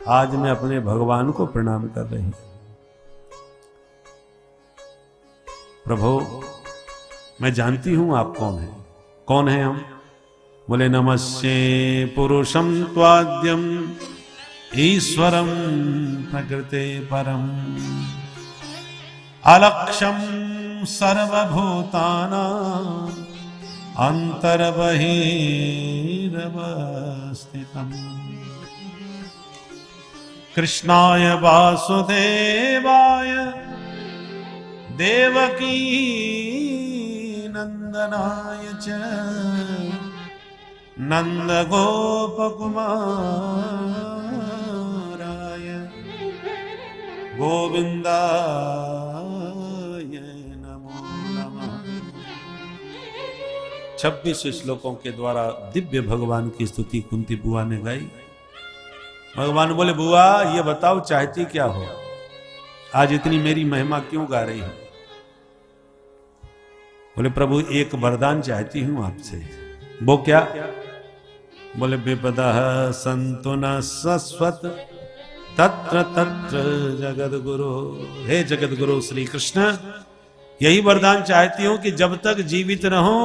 आज मैं अपने भगवान को प्रणाम कर रही हूं। प्रभु मैं जानती हूं आप कौन है। कौन है हम? बोले नमस्ते पुरुषम त्वाद्यम ईश्वरम प्रकृते परम अलक्षम सर्वभूतानां अंतर्बहिरवस्थितम् कृष्णाय वासुदेवाय देवकी नंदनाय च नंदगोपकुमाराय गोविंदाय नमो नमः। 26 श्लोकों के द्वारा दिव्य भगवान की स्तुति कुंती बुआ ने गाई। भगवान बोले बुआ ये बताओ चाहती क्या हो? आज इतनी मेरी महिमा क्यों गा रही हो? बोले प्रभु एक वरदान चाहती हूं आपसे। वो क्या? बोले विपदः सन्तु न शश्वत तत्र तत्र जगद्गुरु। हे जगद्गुरु श्री कृष्ण यही वरदान चाहती हूं कि जब तक जीवित रहूं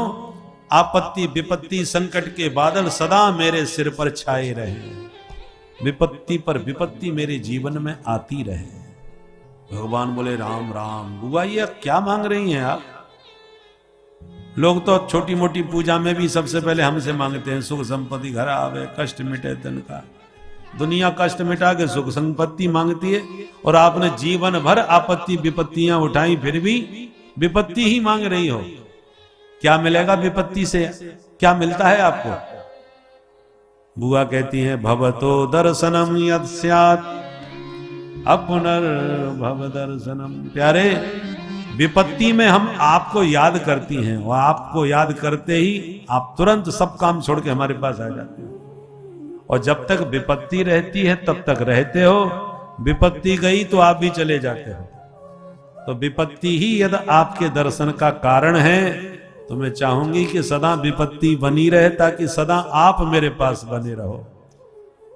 आपत्ति विपत्ति संकट के बादल सदा मेरे सिर पर छाए रहे, विपत्ति पर विपत्ति मेरे जीवन में आती रहे। भगवान बोले राम राम। बुआ ये क्या मांग रही हैं आप? लोग तो छोटी मोटी पूजा में भी सबसे पहले हमसे मांगते हैं सुख संपत्ति घर आवे कष्ट मिटे तन का। दुनिया कष्ट मिटा के सुख संपत्ति मांगती है और आपने जीवन भर आपत्ति विपत्तियां उठाई फिर भी विपत्ति ही मांग रही हो। क्या मिलेगा विपत्ति से? क्या मिलता है आपको? बुआ कहती हैं भवतो दर्शनम यत् स्यात् अपुनर्भव दर्शनम। प्यारे विपत्ति में हम आपको याद करती हैं और आपको याद करते ही आप तुरंत सब काम छोड़ के हमारे पास आ जाते हो। और जब तक विपत्ति रहती है तब तक रहते हो, विपत्ति गई तो आप भी चले जाते हो। तो विपत्ति ही यदि आपके दर्शन का कारण है तो मैं चाहूंगी कि सदा विपत्ति बनी रहे ताकि सदा आप मेरे पास बने रहो।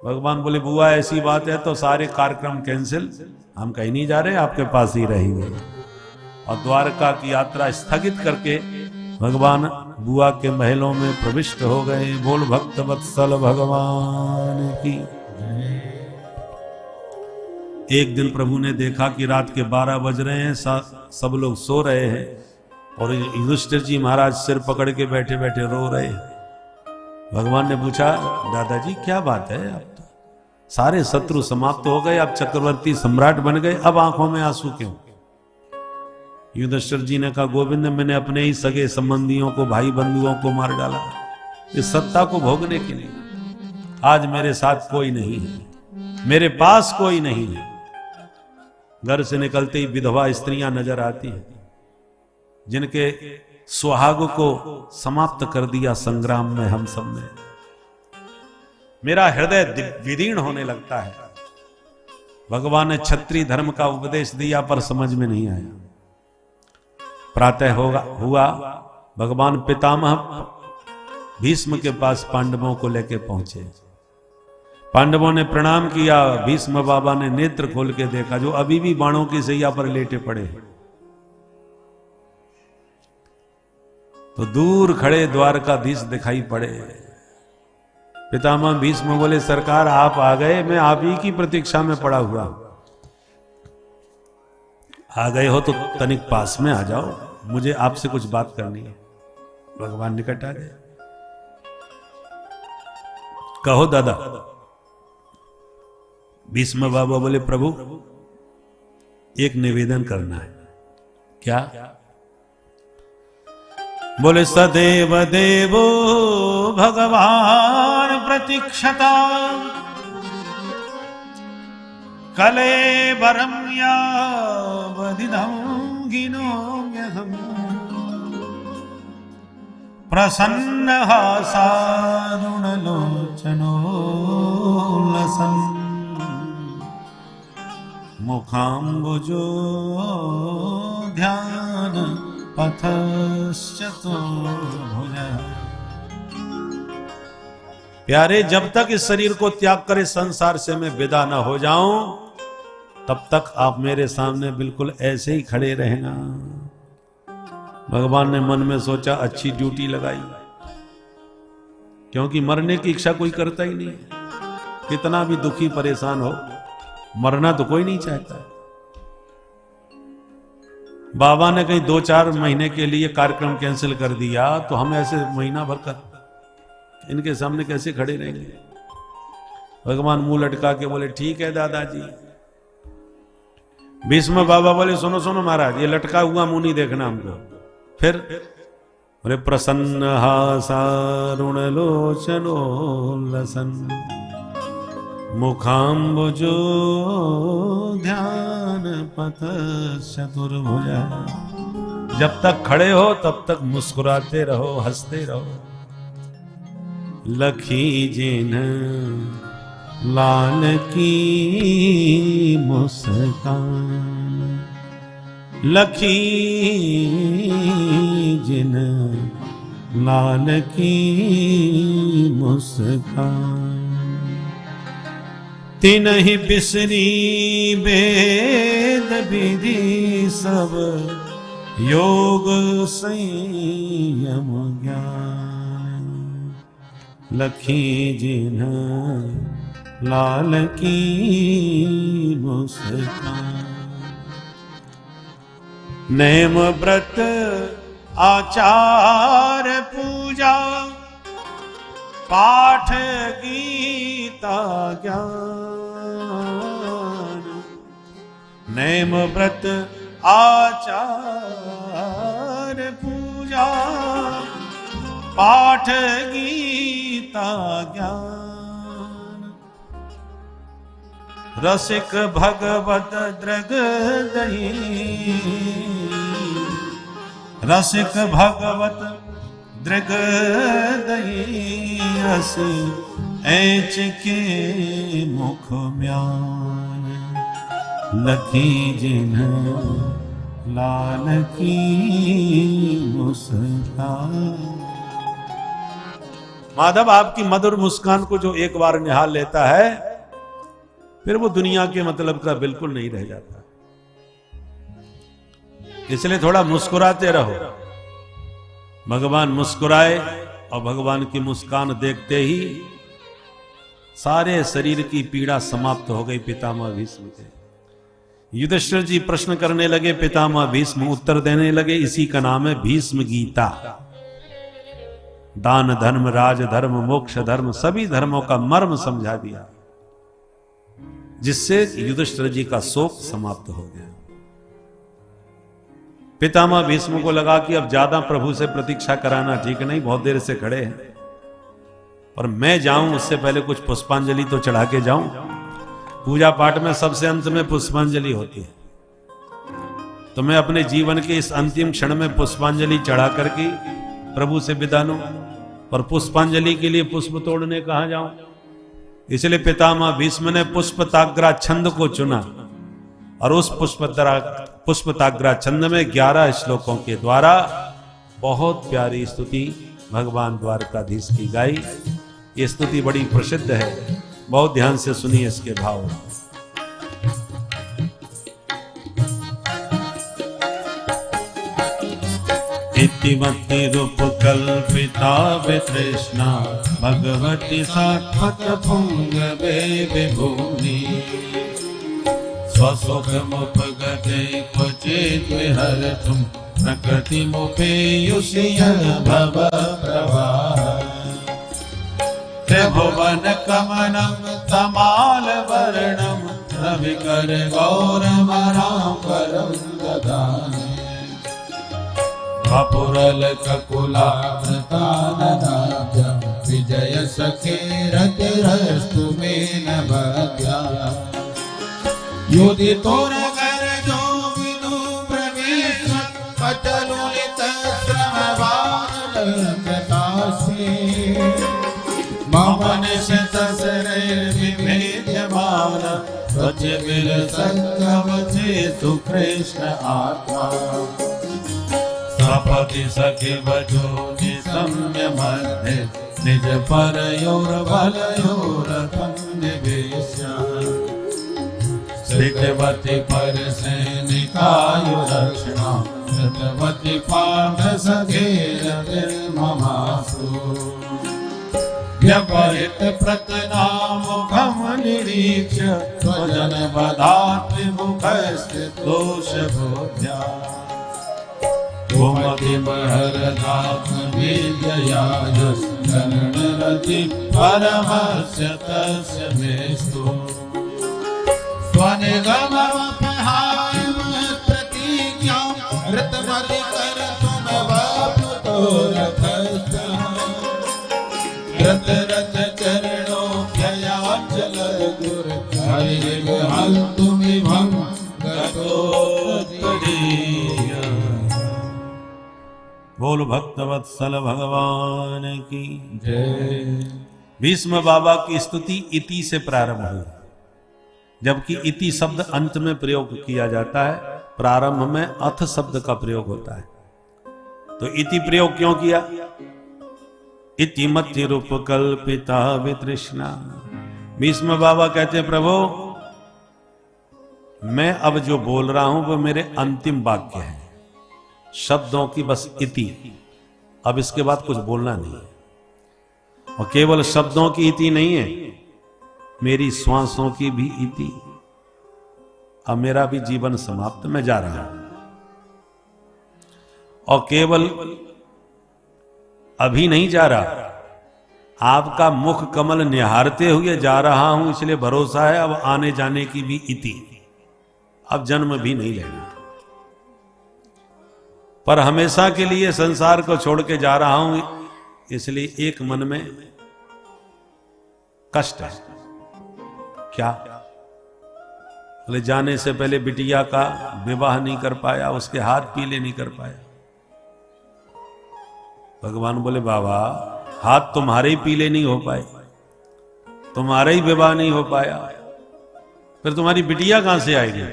भगवान बोले बुआ ऐसी बात है तो सारे कार्यक्रम कैंसिल, हम कहीं नहीं जा रहे, आपके पास ही रहेंगे। और द्वारका की यात्रा स्थगित करके भगवान बुआ के महलों में प्रविष्ट हो गए। बोल भक्त वत्सल भगवान की। एक दिन प्रभु ने देखा कि रात के 12 बज रहे हैं, सब लोग सो रहे हैं और युधिष्ठिर जी महाराज सिर पकड़ के बैठे बैठे रो रहे हैं। भगवान ने पूछा दादाजी क्या बात है? अब तो सारे शत्रु समाप्त हो गए, अब चक्रवर्ती सम्राट बन गए, अब आंखों में आंसू क्यों? युधिष्ठिर जी ने कहा गोविंद मैंने अपने ही सगे संबंधियों को भाई बंधुओं को मार डाला इस सत्ता को भोगने के लिए। आज मेरे साथ कोई नहीं है, मेरे पास कोई नहीं है। घर से निकलते ही विधवा स्त्रियां नजर आती हैं जिनके सुहाग को समाप्त कर दिया संग्राम में हम सब ने। मेरा हृदय विदीर्ण होने लगता है। भगवान ने क्षत्रिय धर्म का उपदेश दिया पर समझ में नहीं आया। प्रातः हुआ भगवान पितामह भीष्म के पास पांडवों को लेके पहुंचे। पांडवों ने प्रणाम किया। भीष्म बाबा ने नेत्र खोल के देखा जो अभी भी बाणों की सैया पर लेटे पड़े। तो दूर खड़े द्वारकाधीश दिखाई पड़े। पितामह भीष्म बोले सरकार आप आ गए, मैं आप ही की प्रतीक्षा में पड़ा हुआ। आ गए हो तो तनिक पास में आ जाओ, मुझे आपसे कुछ बात करनी है। भगवान निकट आ गए। कहो दादा। भीष्म बाबा बोले प्रभु एक निवेदन करना है। क्या? बोले सदैव देवो भगवान प्रतीक्षता कलेवरं यावदिदं गिनोम्यहम् प्रसन्नः सारुणलोचनो लसन् मुखाम्बुजो ध्यान पथश्चतुर्भुजः प्यारे, जब तक इस शरीर को त्याग कर इस संसार से मैं विदा न हो जाऊं, तब तक आप मेरे सामने बिल्कुल ऐसे ही खड़े रहना। भगवान ने मन में सोचा, अच्छी ड्यूटी लगाई, क्योंकि मरने की इच्छा कोई करता ही नहीं। कितना भी दुखी परेशान हो, मरना तो कोई नहीं चाहता। बाबा ने कहीं 2-4 महीने के लिए कार्यक्रम कैंसिल कर दिया, तो हम ऐसे महीना भर कर इनके सामने कैसे खड़े रहेंगे। भगवान मुंह लटका के बोले, ठीक है दादाजी। भीष्म बाबा बोले, सुनो सुनो महाराज, ये लटका हुआ मुंह नहीं देखना हमको। फिर बोले, प्रसन्न हासारुण लोचनो लसन मुखाम्बुजो ध्यान पथ चतुर्भुजा। जब तक खड़े हो तब तक मुस्कुराते रहो, हंसते रहो। लखी जिन लाल की मुस्कान, लखी जिन लाल की मुस्कान। तिन्हि बिसरी वेद विधि सब, योग संयम ज्ञान। लखी जिन लाल की मुस्कान। नेम व्रत आचार पूजा, पाठ गीता ज्ञान। नेम व्रत आचार पूजा, पाठ गीता ज्ञान। रसिक भगवत दृग दही, रसिक भगवत दृग दही। रस ऐच के मुख म्यान। लखी जिन लाल की मुस्कान। माधव, आपकी मधुर मुस्कान को जो एक बार निहाल लेता है, फिर वो दुनिया के मतलब का बिल्कुल नहीं रह जाता। इसलिए थोड़ा मुस्कुराते रहो। भगवान मुस्कुराए और भगवान की मुस्कान देखते ही सारे शरीर की पीड़ा समाप्त हो गई। पितामह भीष्म के युधिष्ठिर जी प्रश्न करने लगे, पितामह भीष्म उत्तर देने लगे। इसी का नाम है भीष्म गीता। दान धर्म, राज धर्म, मोक्ष धर्म, सभी धर्मों का मर्म समझा दिया, जिससे युधिष्ठिर जी का शोक समाप्त हो गया। पितामह भीष्म को लगा कि अब ज्यादा प्रभु से प्रतीक्षा कराना ठीक नहीं, बहुत देर से खड़े हैं, और मैं जाऊं उससे पहले कुछ पुष्पांजलि तो चढ़ा के जाऊं। पूजा पाठ में सबसे अंत में पुष्पांजलि होती है, तो मैं अपने जीवन के इस अंतिम क्षण में पुष्पांजलि चढ़ा करके प्रभु से विदा लूं, और पुष्पांजलि के लिए पुष्प तोड़ने कहां जाऊं। इसलिए पितामह भीष्म ने पुष्पताग्रा छंद को चुना, और उस पुष्पताग्रा छंद में 11 श्लोकों के द्वारा बहुत प्यारी स्तुति भगवान द्वारकाधीश की गाई। ये स्तुति बड़ी प्रसिद्ध है, बहुत ध्यान से सुनिए इसके भाव। इतिमति रूप कल्पिता वितृष्णा, भगवती सात्वत पुंगवे विभूनि। स्वसुख मुपगते क्वचित् विहरतुं, प्रकृति मुपेयुषि भव प्रवाह। त्रिभुवन कमनं तमाल वर्णं, रविकर गौरवराम्बरं ददामि। वपुरल ककुलाभृताननाभ्यां, विजय सखे रतिरस्तु मे नभ्या। युधि तोर कर जो विदु प्रवेश, पटलुलित श्रमवानलकतासे। मम निशित शरैर्विभेद्यमान, त्वचबिल संगमते सुकृष्ण आत्मा। सपति सखि वजो निशम्य मध्ये, निज पर योर बल योर निवेश्य सृजवती पर सैनिकायु रक्षणा सतवती पाठ सखेर ममासु व्यपरित प्रतनामुखम निरीक्ष स्वजन बधात्रि मुखस्य दोष बोध्या गोमति बहरदात्म विद्ययायस गणरति परमस्य तस्य मेस्तु स्वनिगमवपहाय प्रतिज्ञा ऋतमति कर तुम बापुतो रथस्थः रथ रथ चरणों भयाचल गुर हरिहल तुम्हि भंग गतोत्तरीय। बोल भक्तवत्सल भगवान की जय। भीष्म बाबा की स्तुति इति से प्रारंभ हुई, जबकि इति शब्द अंत में प्रयोग किया जाता है, प्रारंभ में अथ शब्द का प्रयोग होता है। तो इति प्रयोग क्यों किया? इति मति रूप कल्पिता वितृष्णा। भीष्म बाबा कहते हैं प्रभु मैं अब जो बोल रहा हूं वो मेरे अंतिम वाक्य है, शब्दों की बस इति, अब इसके बाद कुछ बोलना नहीं है। और केवल शब्दों की इति नहीं है, मेरी श्वासों की भी इति। अब मेरा भी जीवन समाप्त, मैं जा रहा हूं। और केवल अभी नहीं जा रहा, आपका मुख कमल निहारते हुए जा रहा हूं, इसलिए भरोसा है अब आने जाने की भी इति, अब जन्म भी नहीं लेना। पर हमेशा के लिए संसार को छोड़ के जा रहा हूं, इसलिए एक मन में कष्ट है। क्या? बोले जाने से पहले बिटिया का विवाह नहीं कर पाया, उसके हाथ पीले नहीं कर पाया। भगवान बोले बाबा हाथ तुम्हारे ही पीले नहीं हो पाए, तुम्हारा ही विवाह नहीं हो पाया, फिर तुम्हारी बिटिया कहां से आएगी?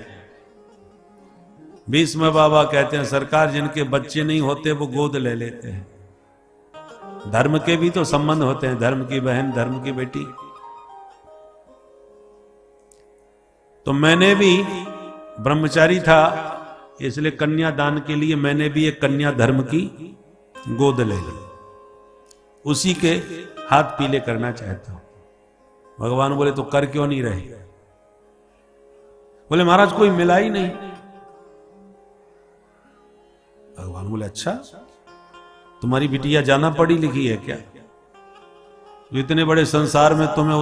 भीष्म बाबा कहते हैं सरकार जिनके बच्चे नहीं होते वो गोद ले लेते हैं। धर्म के भी तो संबंध होते हैं, धर्म की बहन, धर्म की बेटी। तो मैंने भी ब्रह्मचारी था, इसलिए कन्या दान के लिए मैंने भी एक कन्या धर्म की गोद ले ली, उसी के हाथ पीले करना चाहता हूं। भगवान बोले तो कर क्यों नहीं रहे? बोले महाराज कोई मिला ही नहीं। भगवान बोले अच्छा तुम्हारी बिटिया जाना पढ़ी लिखी है क्या? इतने बड़े संसार में तुम्हें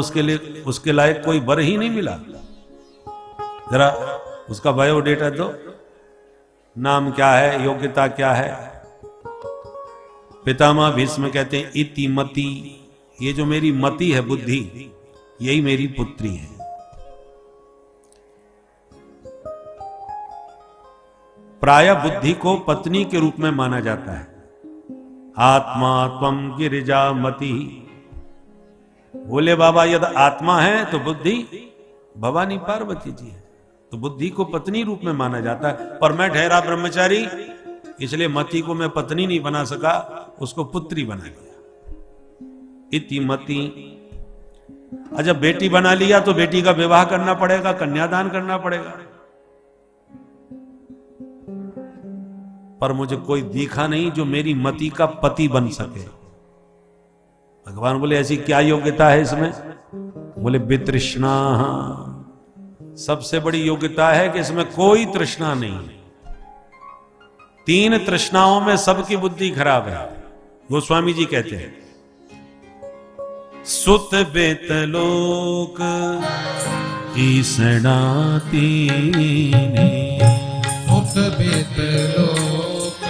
उसके लायक कोई वर ही नहीं मिला? जरा उसका बायोडेटा दो, नाम क्या है, योग्यता क्या है? पितामह भीष्म कहते हैं इति मति, ये जो मेरी मति है बुद्धि, यही मेरी पुत्री है। प्राय बुद्धि को पत्नी के रूप में माना जाता है। आत्मा त्वम गिरिजा मति। बोले बाबा यदि आत्मा है तो बुद्धि भवानी पार्वती जी है, तो बुद्धि को पत्नी रूप में माना जाता है। पर मैं ठहरा ब्रह्मचारी, इसलिए मति को मैं पत्नी नहीं बना सका, उसको पुत्री बना लिया। इति मति। जब बेटी बना लिया तो बेटी का विवाह करना पड़ेगा, कन्यादान करना पड़ेगा। पर मुझे कोई दिखा नहीं जो मेरी मति का पति बन सके। भगवान बोले ऐसी क्या योग्यता है इसमें? बोले वितृष्णा। सबसे बड़ी योग्यता है कि इसमें कोई तृष्णा नहीं है। 3 तृष्णाओं में सबकी बुद्धि खराब है। गोस्वामी जी कहते हैं सुत बेत लोक ईसणाती, सुत बेत लोक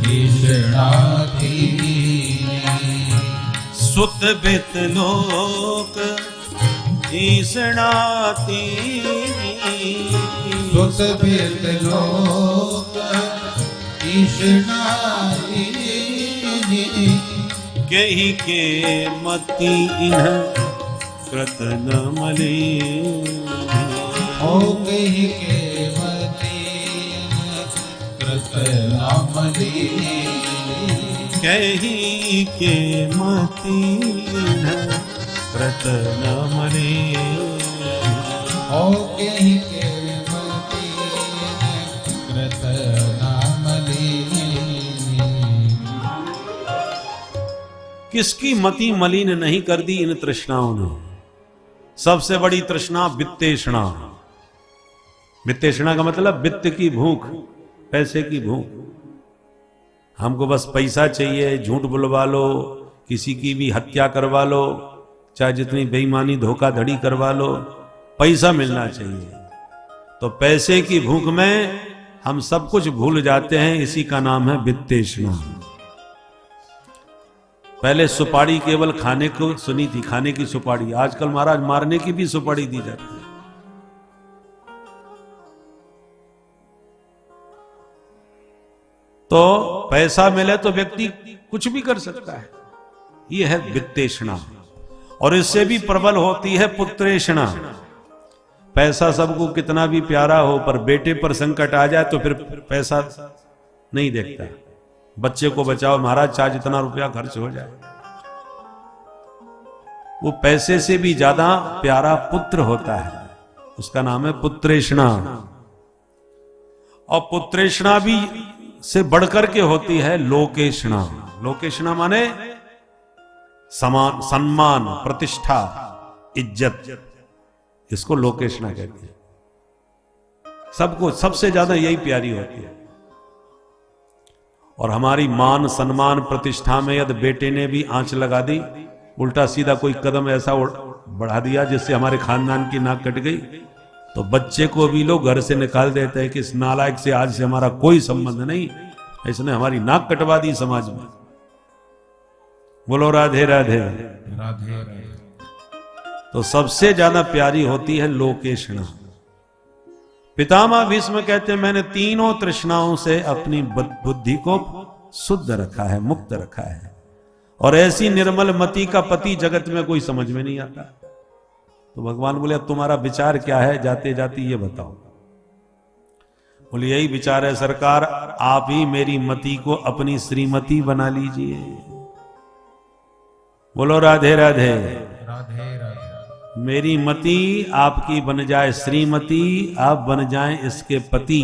ईसणाती, सुत बेत लोक ईसणाती, सुत बेत लोक ईसणाती, कही के मति इन्ह कृत न मले। ओ कही के मति कृत न मले। कही के मती कृत न मरे। हो कही के मती कृत नाम लीनी। किसकी मति मलिन नहीं कर दी इन तृष्णाओं ने। सबसे बड़ी तृष्णा वित्तेषणा। वित्तेषणा का मतलब वित्त की भूख, पैसे की भूख। हमको बस पैसा चाहिए, झूठ बुलवा लो, किसी की भी हत्या करवा लो, चाहे जितनी बेईमानी धोखाधड़ी करवा लो, पैसा मिलना चाहिए। तो पैसे की भूख में हम सब कुछ भूल जाते हैं। इसी का नाम है वित्तेषणा। पहले सुपारी केवल खाने को सुनी थी, खाने की सुपारी। आजकल महाराज मारने की भी सुपारी दी जाती है। तो पैसा मिले तो व्यक्ति कुछ भी कर सकता है। यह है वित्तेषणा। और इससे भी प्रबल होती है पुत्रेषणा। पैसा सबको कितना भी प्यारा हो, पर बेटे पर संकट आ जाए तो फिर पैसा नहीं देखता। बच्चे को बचाओ महाराज, चाहे जितना रुपया खर्च हो जाए। वो पैसे से भी ज्यादा प्यारा पुत्र होता है, उसका नाम है पुत्रेषणा। और पुत्रेषणा भी से बढ़कर के होती है लोकेषणा। लोकेषणा माने सम्मान, प्रतिष्ठा, इज्जत। इसको लोकेषणा कहते हैं। सबको सबसे ज्यादा यही प्यारी होती है। और हमारी मान, सम्मान, प्रतिष्ठा में यदि बेटे ने भी आंच लगा दी, उल्टा सीधा कोई कदम ऐसा बढ़ा दिया जिससे हमारे खानदान की नाक कट गई, तो बच्चे को भी लोग घर से निकाल देते हैं कि इस नालायक से आज से हमारा कोई संबंध नहीं, इसने हमारी नाक कटवा दी समाज में। बोलो राधे राधे राधे राधे। तो सबसे ज्यादा प्यारी होती है लोकेषणा। पितामह भीष्म कहते हैं, मैंने तीनों तृष्णाओं से अपनी बुद्धि को शुद्ध रखा है, मुक्त रखा है। और ऐसी निर्मल मति का पति जगत में कोई समझ में नहीं आता। तो भगवान बोले, अब तुम्हारा विचार क्या है, जाते जाते ये बताओ। बोले, यही विचार है सरकार, आप ही मेरी मति को अपनी श्रीमती बना लीजिए। बोलो राधे राधे राधे राधे। मेरी मति आपकी बन जाए श्रीमती, आप बन जाएं इसके पति,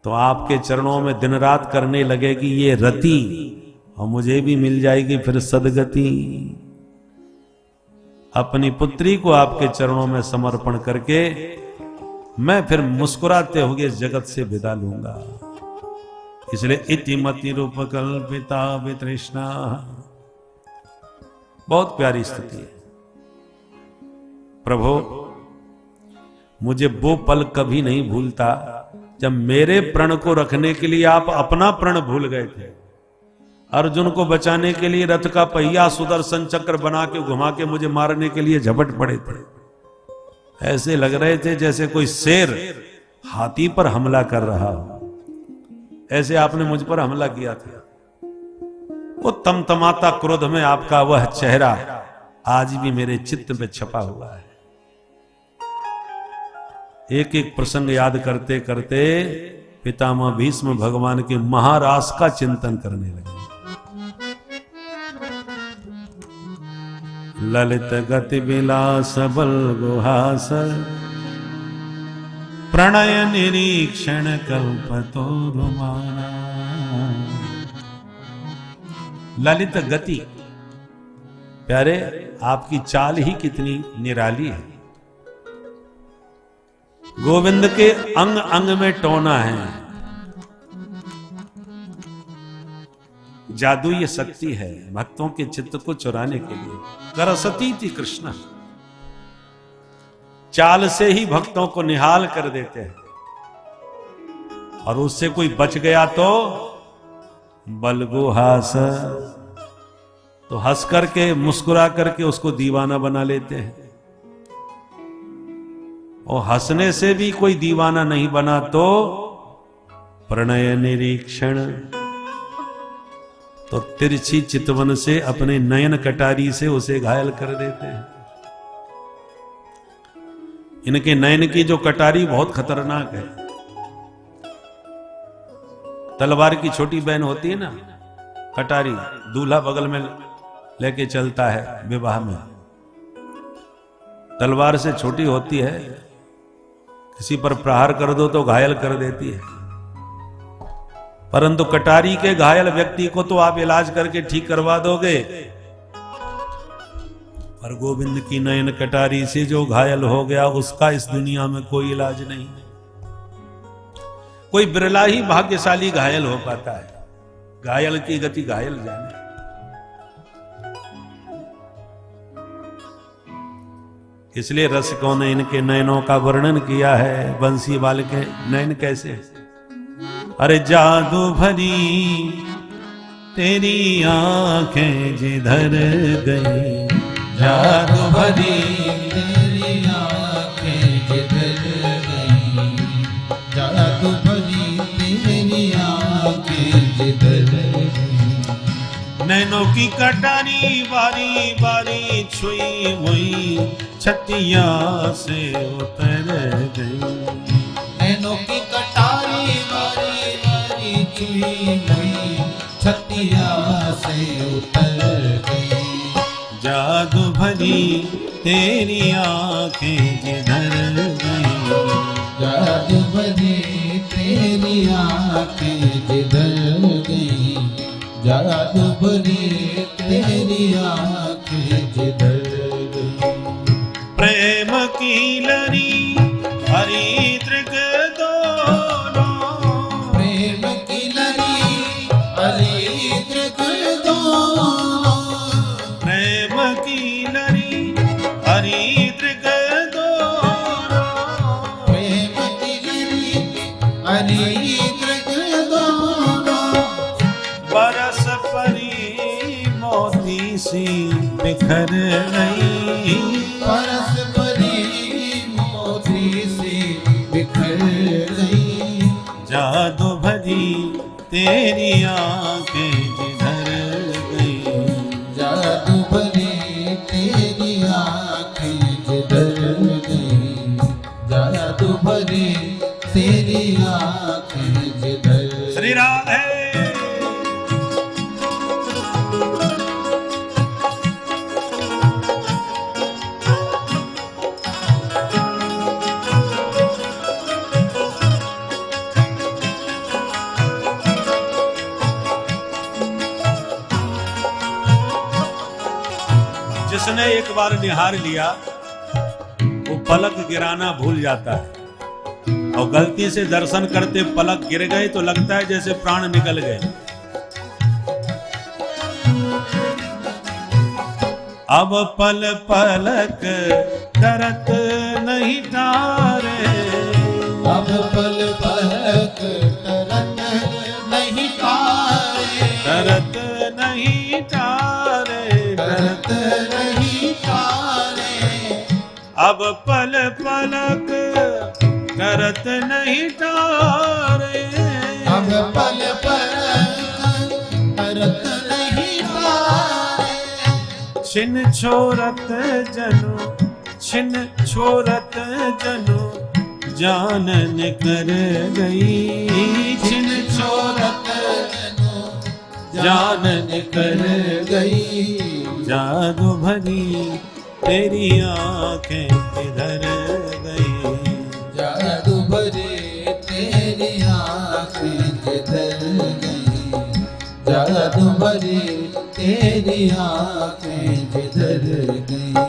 तो आपके चरणों में दिन रात करने लगेगी ये रति, और मुझे भी मिल जाएगी फिर सदगति। अपनी पुत्री को आपके चरणों में समर्पण करके मैं फिर मुस्कुराते हुए इस जगत से विदा लूंगा। इसलिए इति मति रूप कल्पिता वितृष्णा। बहुत प्यारी स्थिति है। प्रभु, मुझे वो पल कभी नहीं भूलता जब मेरे प्रण को रखने के लिए आप अपना प्रण भूल गए थे। अर्जुन को बचाने के लिए रथ का पहिया सुदर्शन चक्र बना के घुमा के मुझे मारने के लिए झपट पड़े थे। ऐसे लग रहे थे जैसे कोई शेर हाथी पर हमला कर रहा हो। ऐसे आपने मुझ पर हमला किया था। वो तमतमाता क्रोध में आपका वह चेहरा आज भी मेरे चित्त में छपा हुआ है। एक एक प्रसंग याद करते करते पितामह भीष्म भगवान के महारास का चिंतन करने लगे। ललित गति विलास बल गुहास, प्रणय निरीक्षण कल्पतो रुमाना। ललित गति, प्यारे आपकी चाल ही कितनी निराली है। गोविंद के अंग अंग में टोना है। जादू ये शक्ति है भक्तों के चित्त को चुराने के लिए। करसती थी कृष्ण, चाल से ही भक्तों को निहाल कर देते हैं। और उससे कोई बच गया तो बलगुहास, तो हंस करके मुस्कुरा करके उसको दीवाना बना लेते हैं। और हंसने से भी कोई दीवाना नहीं बना तो प्रणय निरीक्षण, तो तिरछी चितवन से अपने नयन कटारी से उसे घायल कर देते हैं। इनके नयन की जो कटारी बहुत खतरनाक है। तलवार की छोटी बहन होती है ना, कटारी दूल्हा बगल में लेके चलता है विवाह में, तलवार से छोटी होती है, किसी पर प्रहार कर दो तो घायल कर देती है, परंतु कटारी के घायल व्यक्ति को तो आप इलाज करके ठीक करवा दोगे, पर गोविंद की नयन कटारी से जो घायल हो गया उसका इस दुनिया में कोई इलाज नहीं। कोई बिरला ही भाग्यशाली घायल हो पाता है, घायल की गति घायल जाने। इसलिए रसिकों ने इनके नयनों का वर्णन किया है। बंसीवाल के नयन कैसे, अरे जादू भरी तेरी आंखें जिधर गई, जादू भरी तेरी आंखें जिधर गई, जादू भरी तेरी आंखें जिधर गई। नैनों की कटारी बारी बारी छुई हुई छतिया से उतर गई, नैनों की कटारी बारी बारी छुई हुई छतिया से उतर गई। जादू भरी तेरी आंखें जिधर गई, जादू भरी तेरी आंखें जिधर गई, जादू भरी तेरी आंखें जिधर गई। प्रेम की लरी हरी दृग दोनों, प्रेम की लरी हरी दृग दोनों, प्रेम की लरी हरी दृग दोनों, प्रेम की लरी हरी दृग दोनों। बरस परी मोती सी बिखर गई, परस परी मोती सी बिखर गई। जादू भरी तेरी आंखें जिधर गई, जादू भरी तेरी आंखें जिधर गई, जादू भरी तेरी आंखें जिधर। श्री राधे। जिसने एक बार निहार लिया वो पलक गिराना भूल जाता है, और गलती से दर्शन करते पलक गिर गए तो लगता है जैसे प्राण निकल गए। अब पल पलक करत नहीं तारे, अब पल पलक तरत नहीं तारे, करत नहीं तारे, तरत नहीं तारे। अब पल पलक करत नहीं तारे, अब पल पलक तरत नहीं तारे। छिन छोरत जनु, छिन छोरत जनु जान निकर गई, छिन छोरत जान निकर गई। जादू भरी तेरी आंखें किधर गई, जादू भरी तेरी आंखें जिधर गई, जादू भरी तेरी आंखें जिधर गई।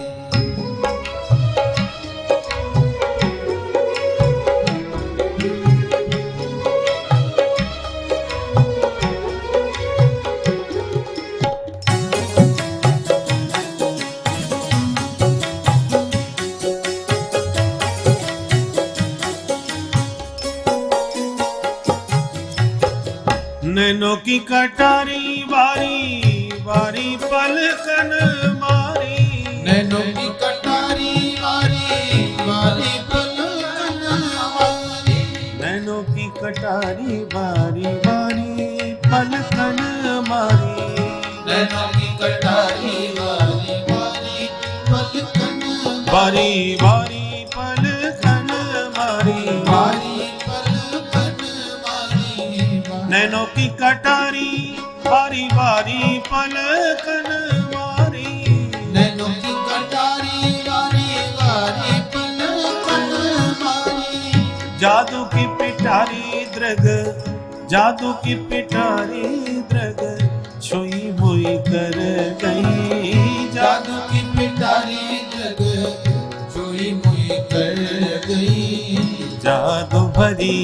नैनों की कटारी बारी बारी पलकन मारी, नैनों की कटारी बारी बारी पलकन मारी, नैनों की कटारी बारी बारी पलकन मारी, नैनों की कटारी बारी बारी पलकन बारी बारी पलकन मारी, बारी पलकन मारी। नैनों की कटारी बारी बारी बारी पलकन मारी, नैनों की कटारी वारी वारी पलकन मारी। जादू की पिटारी दृग, जादू की पिटारी दृग छुई मुई कर गई। जादू की पिटारी दृग छुई मुई कर गई। जादू भरी